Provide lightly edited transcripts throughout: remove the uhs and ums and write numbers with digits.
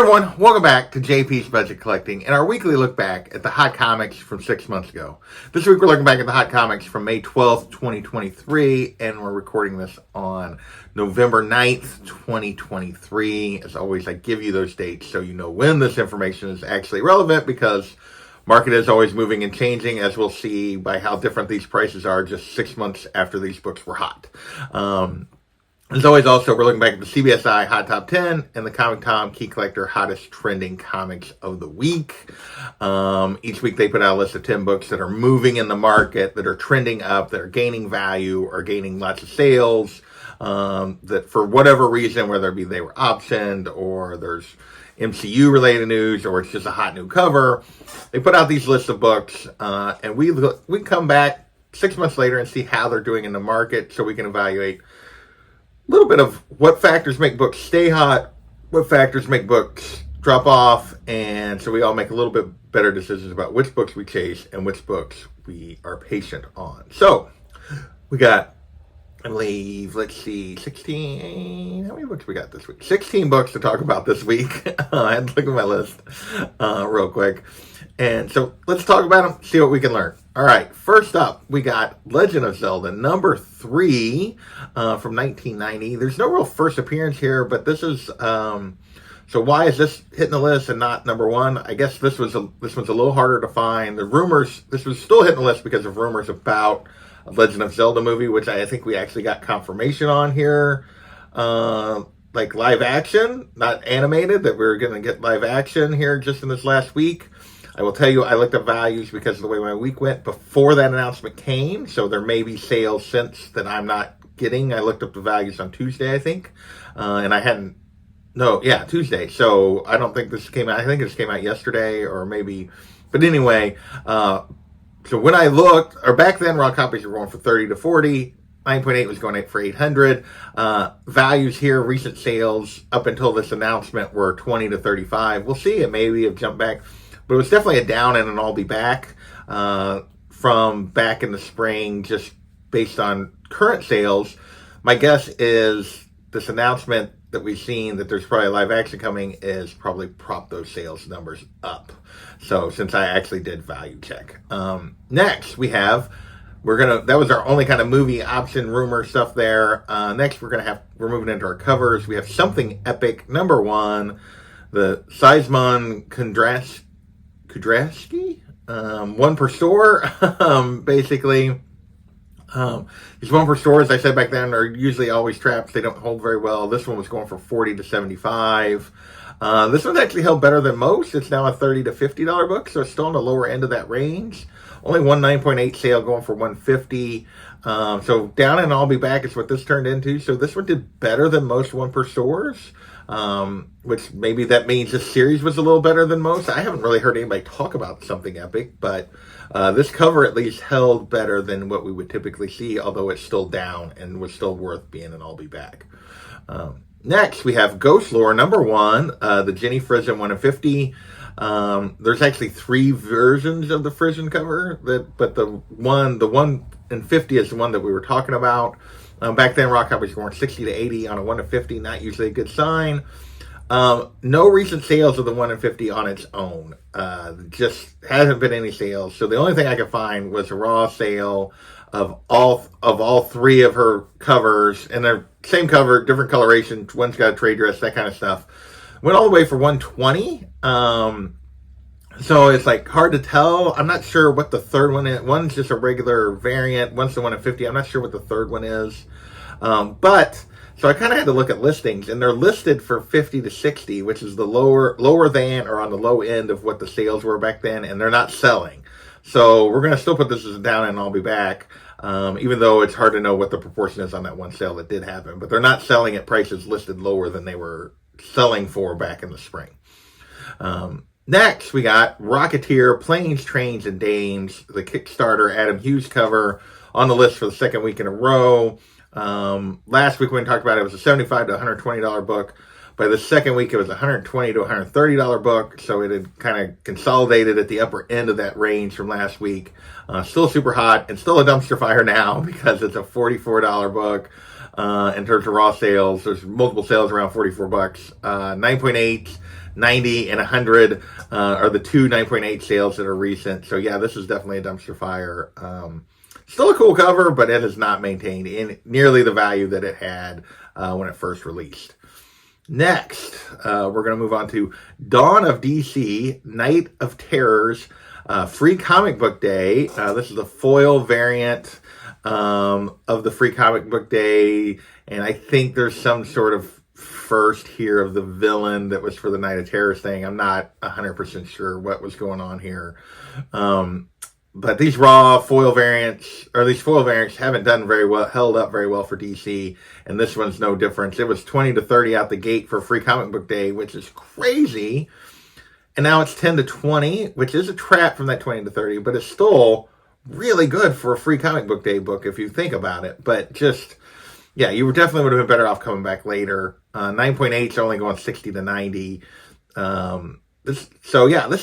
everyone, welcome back to JP's Budget Collecting and our weekly look back at the hot comics from 6 months ago. This week we're looking back at the hot comics from May 12th, 2023, and we're recording this on November 9th, 2023. As always, I give you those dates so you know when this information is actually relevant, because market is always moving and changing, as we'll see by how different these prices are just 6 months after these books were hot. As always, also, we're looking back at the CBSI Hot Top 10 and the Comic Tom Key Collector Hottest Trending Comics of the Week. Each week they put out a list of 10 books that are moving in the market, that are trending up, that are gaining value or gaining lots of sales, that for whatever reason, whether it be they were optioned or there's MCU related news or it's just a hot new cover, they put out these lists of books, and we come back 6 months later and see how they're doing in the market so we can evaluate a little bit of what factors make books stay hot, what factors make books drop off, and so we all make a little bit better decisions about which books we chase and which books we are patient on. So, we got, I believe, let's see, 16, how many books we got this week? 16 books to talk about this week. I had to look at my list real quick. And so, let's talk about them, see what we can learn. All right, first up, we got Legend of Zelda, number 3 from 1990. There's no real first appearance here, but this is, so why is this hitting the list and not number 1? I guess this one's a little harder to find. The rumors, this was still hitting the list because of rumors about a Legend of Zelda movie, which I think we actually got confirmation on here. Like live action, not animated, that we were going to get live action here just in this last week. I will tell you, I looked at values because of the way my week went before that announcement came. So there may be sales since that I'm not getting. I looked up the values on Tuesday, I think. And I hadn't, Tuesday. So I don't think this came out. I think this came out yesterday or maybe, but anyway. So when I looked, or back then, raw copies were going for 30 to 40. 9.8 was going for 800. Values here, recent sales up until this announcement were 20 to 35. We'll see. It maybe have jumped back. But it was definitely a down and an I'll be back from back in the spring, just based on current sales. My guess is this announcement that we've seen that there's probably live action coming is probably prop those sales numbers up. So since I actually did value check. Next we have, that was our only kind of movie option rumor stuff there. Next we're moving into our covers. We have Something Epic, number 1, the Seismon Kudrasky, one per store, basically. These one per store, as I said back then, are usually always traps. They don't hold very well. This one was going for 40 to 75. This one's actually held better than most. It's now a $30 to $50 book, so it's still on the lower end of that range. Only one 9.8 sale going for 150. So down and I'll be back is what this turned into. So this one did better than most one per stores. Which maybe that means this series was a little better than most. I haven't really heard anybody talk about Something Epic, but this cover at least held better than what we would typically see, although it's still down and was still worth being an I'll be back. Next, we have Ghost Lore, number 1, the Jenny Frison 1 in 50. There's actually 3 versions of the Frison cover, but the 1 in 50 is the one that we were talking about. Back then, raw copies were going 60 to 80 on a 1 to 50, not usually a good sign. No recent sales of the 1 in 50 on its own. Just hasn't been any sales. So the only thing I could find was a raw sale of all 3 of her covers, and they're same cover, different coloration. One's got a trade dress, that kind of stuff. Went all the way for 120. So it's like hard to tell. I'm not sure what the third one is. One's just a regular variant. One's the 1 in 50. I'm not sure what the third one is. But so I kind of had to look at listings, and they're listed for 50 to 60, which is the lower than or on the low end of what the sales were back then, and they're not selling. So we're going to still put this as down and I'll be back, even though it's hard to know what the proportion is on that one sale that did happen. But they're not selling at prices listed lower than they were selling for back in the spring. Next, we got Rocketeer, Planes, Trains, and Dames, the Kickstarter Adam Hughes cover on the list for the second week in a row. Last week when we talked about it, it was a $75 to $120 book. By the second week, it was a $120 to $130 book, so it had kind of consolidated at the upper end of that range from last week. Still super hot and still a dumpster fire now because it's a $44 book. in terms of raw sales. There's multiple sales around $44. 9.8, 90, and 100 are the two 9.8 sales that are recent. So yeah, this is definitely a dumpster fire. Still a cool cover, but it has not maintained in nearly the value that it had when it first released. Next, we're going to move on to Dawn of DC, Night of Terrors, Free Comic Book Day. This is the foil variant of the Free Comic Book Day, and I think there's some sort of first here of the villain that was for the Night of Terrors thing. I'm not 100% sure what was going on here. But these raw foil variants, or these foil variants, haven't done very well, held up very well for DC, and this one's no different. It was 20 to 30 out the gate for Free Comic Book Day, which is crazy. And now it's 10 to 20, which is a trap from that 20 to 30, but it's still really good for a Free Comic Book Day book if you think about it. But just, yeah, you definitely would have been better off coming back later. 9.8 is only going 60 to 90. This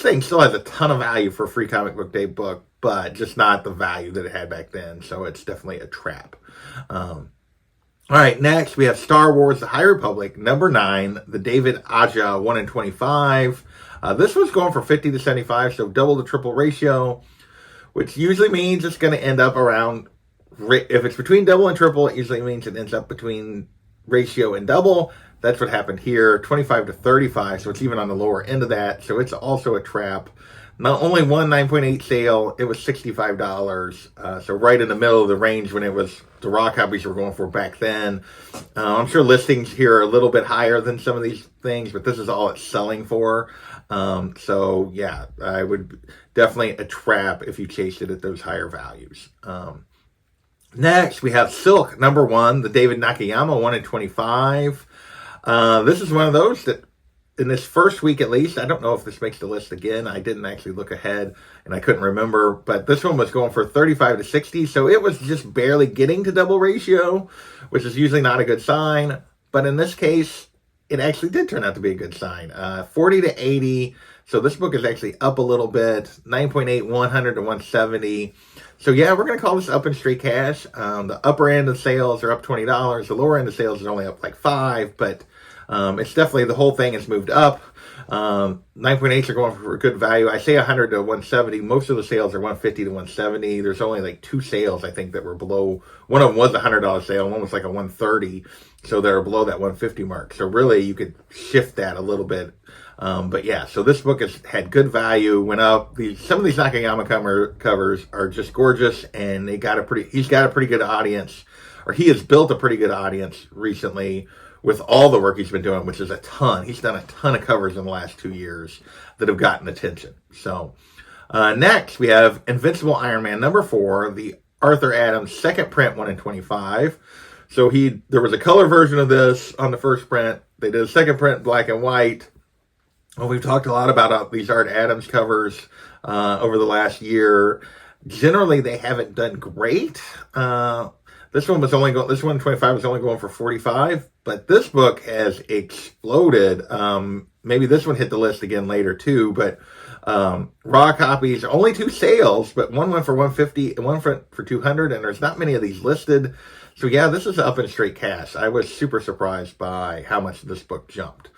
thing still has a ton of value for a Free Comic Book Day book, but just not the value that it had back then. So it's definitely a trap. All right, next we have Star Wars: The High Republic, number 9, the David Aja 1 in 25. This was going for 50 to 75, so double the triple ratio, which usually means it's going to end up around, if it's between double and triple, it usually means it ends up between ratio and double. That's what happened here, 25 to 35, so it's even on the lower end of that, so it's also a trap. Not only one 9.8 sale, it was $65, so right in the middle of the range when it was the raw copies were going for back then. I'm sure listings here are a little bit higher than some of these things, but this is all it's selling for. So yeah, I would definitely a trap if you chased it at those higher values. Next, we have Silk, number 1, the David Nakayama 1 in 25. This is one of those that in this first week at least, I don't know if this makes the list again. I didn't actually look ahead and I couldn't remember, but this one was going for 35 to 60. So it was just barely getting to double ratio, which is usually not a good sign. But in this case, it actually did turn out to be a good sign. 40 to 80. So this book is actually up a little bit. 9.8, 100 to 170. So yeah, we're going to call this up in straight cash. The upper end of sales are up $20. The lower end of sales is only up like $5, but it's definitely, the whole thing has moved up. 9.8s are going for a good value. I say 100 to 170. Most of the sales are 150 to 170. There's only like 2 sales, I think, that were below. One of them was a $100 sale. One was like a 130. So they're below that 150 mark. So really, you could shift that a little bit. But yeah, so this book has had good value, went up. Some of these Nakayama covers are just gorgeous, and he's got a pretty good audience, or he has built a pretty good audience recently with all the work he's been doing, which is a ton. He's done a ton of covers in the last 2 years that have gotten attention. So next we have Invincible Iron Man number 4, the Arthur Adams second print 1 in 25. So there was a color version of this on the first print. They did a second print black and white. Well, we've talked a lot about these Art Adams covers over the last year. Generally, they haven't done great. This one 25 was only going for 45, but this book has exploded. Maybe this one hit the list again later too, but raw copies, only 2 sales, but one went for 150 and one for 200, and there's not many of these listed. So yeah, this is up in straight cash. I was super surprised by how much this book jumped.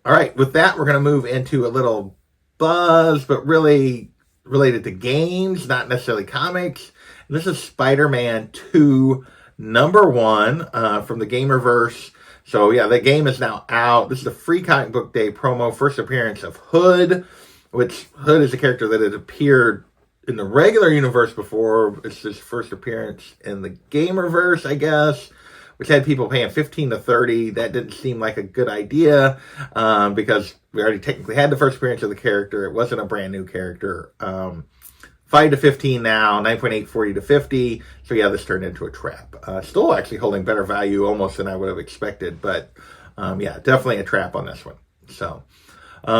All right, with that, we're going to move into a little buzz, but really related to games, not necessarily comics. And this is Spider-Man 2, number 1 from the Gamerverse. So yeah, the game is now out. This is a Free Comic Book Day promo, first appearance of Hood, which Hood is a character that had appeared in the regular universe before. It's his first appearance in the Gamerverse, I guess, which had people paying 15 to 30. That didn't seem like a good idea because we already technically had the first appearance of the character. It wasn't a brand new character. 5 to 15 now, 9.8, 40 to 50. So yeah, this turned into a trap. Still actually holding better value almost than I would have expected, but yeah, definitely a trap on this one. So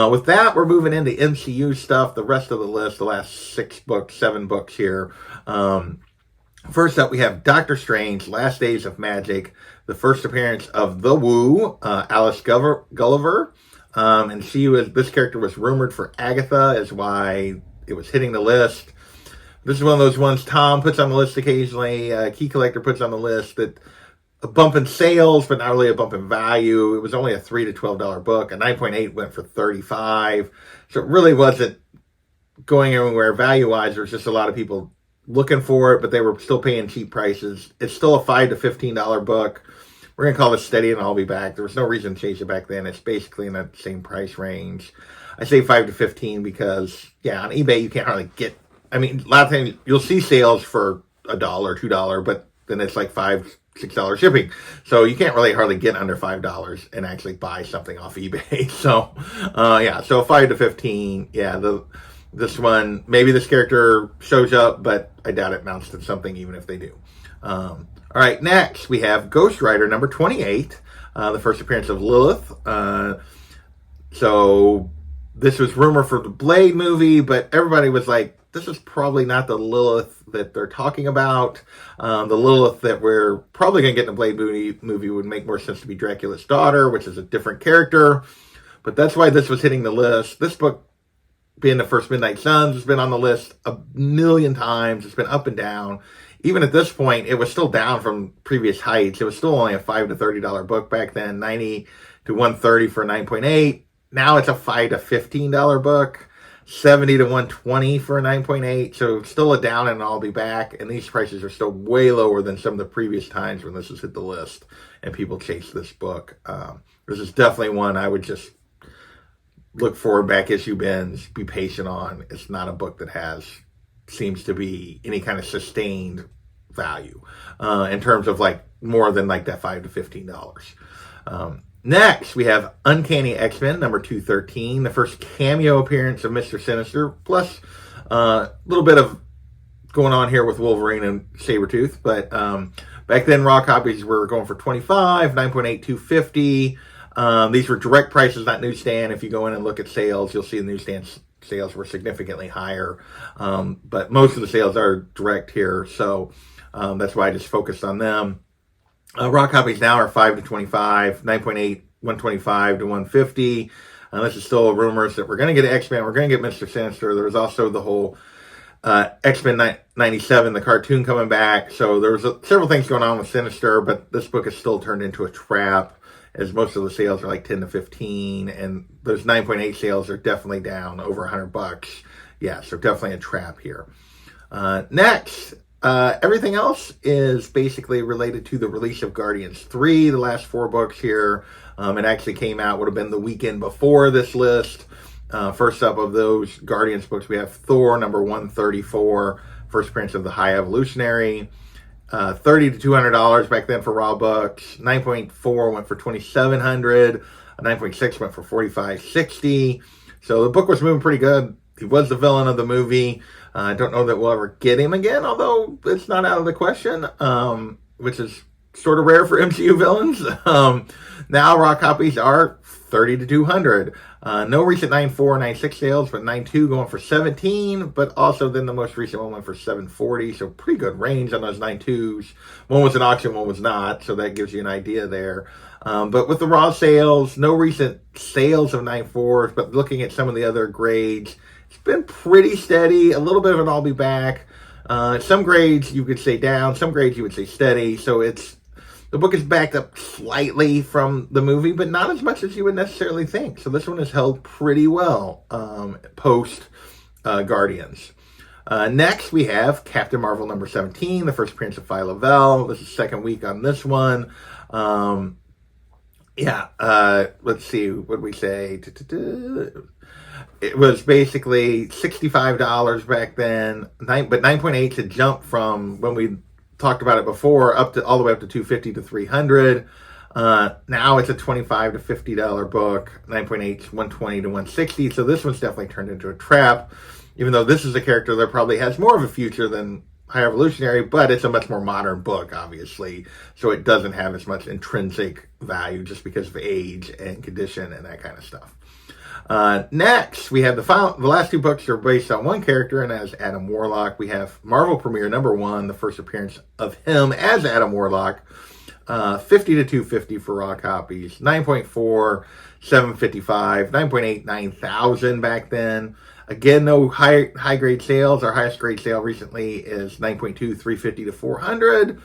with that, we're moving into MCU stuff. The rest of the list, the last 7 books here. First up, we have Doctor Strange, Last Days of Magic, the first appearance of the Woo, Alice Gulliver. And this character was rumored for Agatha, is why it was hitting the list. This is one of those ones Tom puts on the list occasionally, Key Collector puts on the list, that a bump in sales, but not really a bump in value. It was only a $3 to $12 book. A 9.8 went for $35. So it really wasn't going anywhere value-wise. There was just a lot of people looking for it, but they were still paying cheap prices. It's still a $5 to $15 book. We're going to call it steady, and I'll be back. There was no reason to change it back then. It's basically in that same price range. I say 5 to 15 because, yeah, on eBay, you can't hardly get, I mean, a lot of times you'll see sales for $1, $2, but then it's like $5, $6 shipping. So you can't really hardly get under $5 and actually buy something off eBay. So, yeah, so 5 to 15. Yeah, this one, maybe this character shows up, but I doubt it mounts to something even if they do. All right, next we have Ghost Rider number 28, the first appearance of Lilith. So this was rumor for the Blade movie, but everybody was like, this is probably not the Lilith that they're talking about. The Lilith that we're probably going to get in the Blade movie would make more sense to be Dracula's daughter, which is a different character. But that's why this was hitting the list. This book, being the first Midnight Suns, has been on the list a million times. It's been up and down. Even at this point, it was still down from previous heights. It was still only a $5 to $30 book back then, 90 to 130 for a 9.8. Now it's a $5 to $15 book, 70 to 120 for a 9.8. So still a down, and I'll be back. And these prices are still way lower than some of the previous times when this has hit the list and people chase this book. This is definitely one I would just look for back issue bins, be patient on. It's not a book that seems to be any kind of sustained value in terms of like more than like that $5 to $15. Next, we have Uncanny XMen number 213, the first cameo appearance of Mr. Sinister, plus a little bit of going on here with Wolverine and Sabretooth. But back then, raw copies were going for $25, 9.8, $250. These were direct prices, not newsstand. If you go in and look at sales, you'll see the newsstand sales were significantly higher. But most of the sales are direct here, so that's why I just focused on them. Raw copies now are 5 to 25, 9.8, 125 to 150. This is still rumors that we're going to get X-Men, we're going to get Mr. Sinister. There was also the whole X-Men 97, the cartoon coming back. So there was several things going on with Sinister, but this book is still turned into a trap, as most of the sales are like 10 to 15, and those 9.8 sales are definitely down over $100. Yeah, so definitely a trap here. Next, everything else is basically related to the release of Guardians 3, the last 4 books here. It actually came out, would have been the weekend before this list. First up of those Guardians books, we have Thor number 134, first appearance of the High Evolutionary. $30 to $200 back then for raw books. 9.4 went for $2,700. 9.6 went for $45.60. So the book was moving pretty good. He was the villain of the movie. I don't know that we'll ever get him again, although it's not out of the question, which is sort of rare for MCU villains. Now raw copies are $30 to $200. No recent 9.4, 9.6 sales, but 9.2 going for $17. But also then the most recent one went for $7.40. So pretty good range on those 9.2s. One was an auction, one was not. So that gives you an idea there. But with the raw sales, no recent sales of 9.4s. But looking at some of the other grades, it's been pretty steady. A little bit of an I'll be back. Some grades you could say down. Some grades you would say steady. So the book is backed up slightly from the movie, but not as much as you would necessarily think. So this one is held pretty well post Guardians. Next, we have Captain Marvel number 17, the first appearance of Phyla Vell. This is the second week on this one. Let's see. What did we say? It was basically $65 back then, but 9.8 to jump from when we talked about it before, all the way up to $250 to $300. Now it's a $25 to $50 book. 9.8, $120 to $160. So this one's definitely turned into a trap. Even though this is a character that probably has more of a future than High Evolutionary, but it's a much more modern book, obviously. So it doesn't have as much intrinsic value just because of age and condition and that kind of stuff. Next, we have the last 2 books are based on one character, and as Adam Warlock. We have Marvel Premiere number 1, the first appearance of him as Adam Warlock. $50 to $250 for raw copies. 9.4, $755. 9.8, $9,000 back then. Again, no high grade sales. Our highest grade sale recently is 9.2, $350 to $400.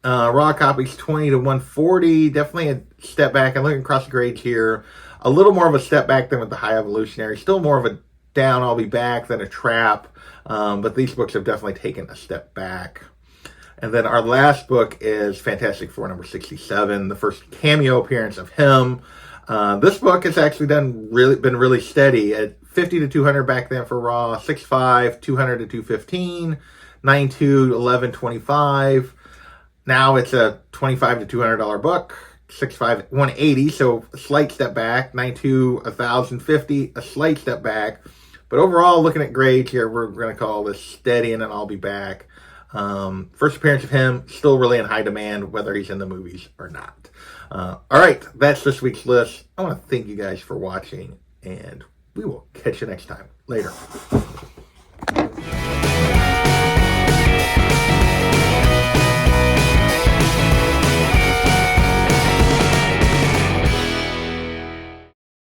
Raw copies 20 to 140. Definitely a step back. I'm looking across the grades here. A little more of a step back than with the High Evolutionary. Still more of a down, I'll be back than a trap. But these books have definitely taken a step back. And then our last book is Fantastic Four number 67, the first cameo appearance of him. This book has actually been really steady at 50 to 200 back then for Raw, 6.5, 200 to 215, 9.2, 11.25. Now it's a $25 to $200 book, 6.5, 180, so a slight step back, 9.2, 1,050, a slight step back. But overall, looking at grades here, we're going to call this steady, and then I'll be back. First appearance of him, still really in high demand, whether he's in the movies or not. All right, that's this week's list. I want to thank you guys for watching, and we will catch you next time. Later.